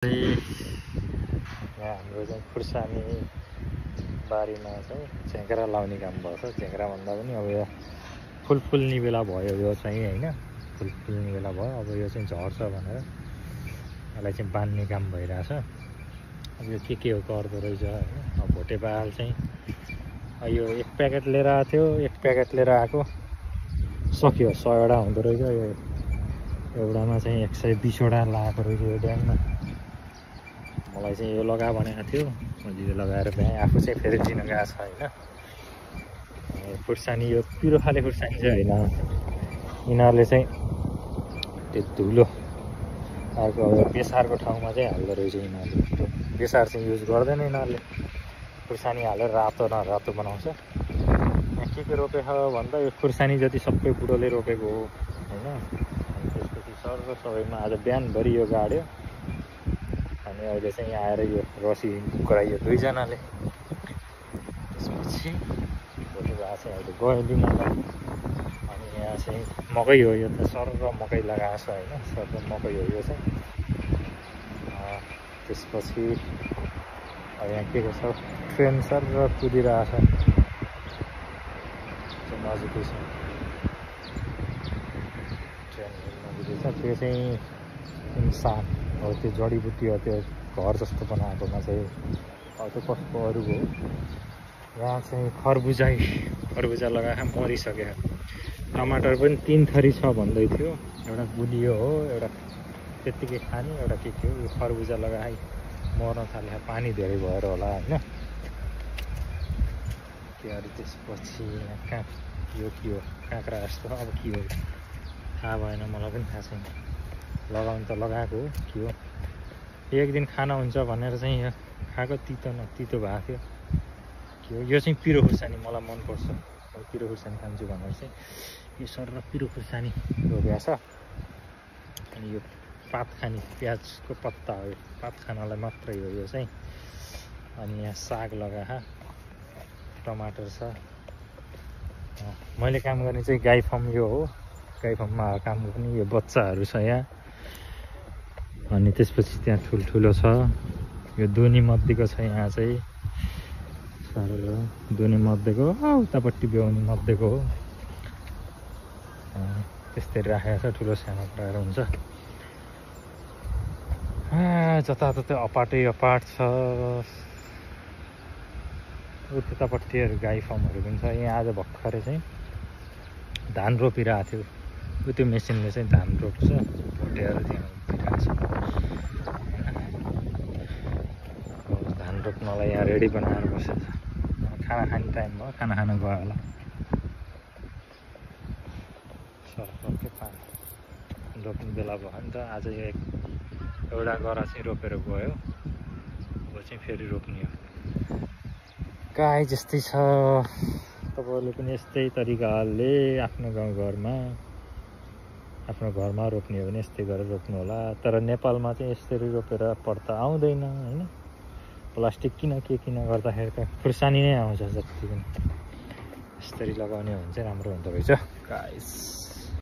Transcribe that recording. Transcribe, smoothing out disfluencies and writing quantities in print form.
यहाँ हाम्रो चाहिँ खुर्सानी बारीमा चाहिँ झेङ्ग्रा लाउने काम भएछ। झेङ्ग्रा भन्दा पनि अब यो फुल फुल्ने बेला भयो यो चाहिँ होइन, फुल फुल्ने बेला भयो। अब यो चाहिँ झर्छ भनेर यसलाई चाहिँ बान्ने काम भइरहेछ। अब यो के हो गर्दो रहेछ होइन। अब भोटे बाल चाहिँ यो एक प्याकेट लिएर आएको थियो, एक प्याकेट लिएर आएको सक्यो। 100वटा हुँदो रहेछ। यो एउटामा चाहिँ 120वटा लगाएको रहेछ यो ड्याङमा। मलाई चाहिँ यो लगा भनेको थियो, मैले लगाएर भ्याएँ। आफू चाहिँ फेरि दिन गएको छ होइन। खुर्सानी यो पिरो खाले खुर्सानी चाहिँ होइन, यिनीहरूले चाहिँ त्यो धुलो अर्को बेसारको ठाउँमा चाहिँ हाल्दो रहेछ यिनीहरूले। त्यो बेसार चाहिँ युज गर्दैन यिनीहरूले, खुर्सानी हालेर रातो न रातो बनाउँछ। यहाँ के रोपेको भन्दा यो खुर्सानी जति सबै बुढोले रोपेको हो होइन। अनि त्यसपछि सर सबैमा आज बिहानभरि यो गाड्यो। अनि अहिले चाहिँ यहाँ आएर यो रसी गराइयो दुईजनाले। त्यसपछि भोटे भए चाहिँ अहिले गयो लिनलाई। अनि यहाँ चाहिँ मकै हो, यो त सर र मकै लगाएको छ होइन। सर र मकै हो यो चाहिँ। त्यसपछि यहाँ के छ, ट्रेन सर र कुदिरहेछ नजिकै छ। ट्रेन नजिकै छ। त्यो चाहिँ साग हो, त्यो जडीबुटी हो, त्यो घर जस्तो बनाएकोमा चाहिँ अब त्यो कस्तो अरूको हो। यहाँ चाहिँ खरबुजा लगाएर मरिसक्यो। टमाटर पनि 3 थरी छ भन्दै थियो। एउटा गुलियो हो, एउटा त्यत्तिकै खाने, एउटा के थियो। यो खरबुजा लगाए मर्न थाल्यो, पानी धेरै भएर होला होइन। त्यो अरू त्यसपछि यहाँ यो के हो, काँक्रा जस्तो अब के हो थाहा भएन, मलाई पनि थाहा छैन। लगाउनु त लगाएको हो, के हो एक दिन खाना हुन्छ भनेर चाहिँ यो खाएको। तितो भएको थियो। के हो यो चाहिँ पिरो खुर्सानी, मलाई मनपर्छ। पिरो खुर्सानी खान्छु भनेर चाहिँ यो सर र पिरो खुर्सानी रोपेको छ। अनि यो पात खाने प्याजको पत्ता हो, यो पात खानलाई मात्रै हो यो चाहिँ। अनि यहाँ साग लगाएको, टमाटर छ। मैले काम गर्ने चाहिँ गाई फार्म यो हो। गाई फार्ममा काम गर्ने यो बच्चाहरू छ यहाँ। अनि त्यसपछि त्यहाँ ठुल्ठुलो छ, यो दुनी मध्येको छ यहाँ चाहिँ। साह्रो दुनी मध्येको उतापट्टि बेहुनी मध्येको हो। त्यस्तै राखेको छ, ठुलो सानो कुराहरू हुन्छ। जताततै अपाटै अपाट छ। उतापट्टिहरू गाई फार्महरू पनि छ। यहाँ आज भर्खरै चाहिँ धान रोपिरहेको थियो। त्यो मेसिनले चाहिँ धान रोप्छ। भोटेहरू त्यहाँ उभिरहेको छ। धान रोप्नलाई यहाँ रेडी बनाएर बसेको छ। खाना खाने टाइम भयो, खाना खान गयो होला। सरपक्कै पानी रोप्ने बेला भयो नि त। आज एउटा गरा चाहिँ रोपेर गयो, अब चाहिँ फेरि रोप्ने हो। गाई जस्तै छ। तपाईँहरूले पनि यस्तै तरिकाले आफ्नो घरमा रोप्ने हो भने यस्तै गरेर रोप्नु होला। तर नेपालमा चाहिँ यसरी रोपेर पर्ता आउँदैन होइन। प्लास्टिक किन गर्दाखेरि त खुर्सानी नै आउँछ जति पनि। यसरी लगाउने हो भने चाहिँ राम्रो हुँदो रहेछ गाइस।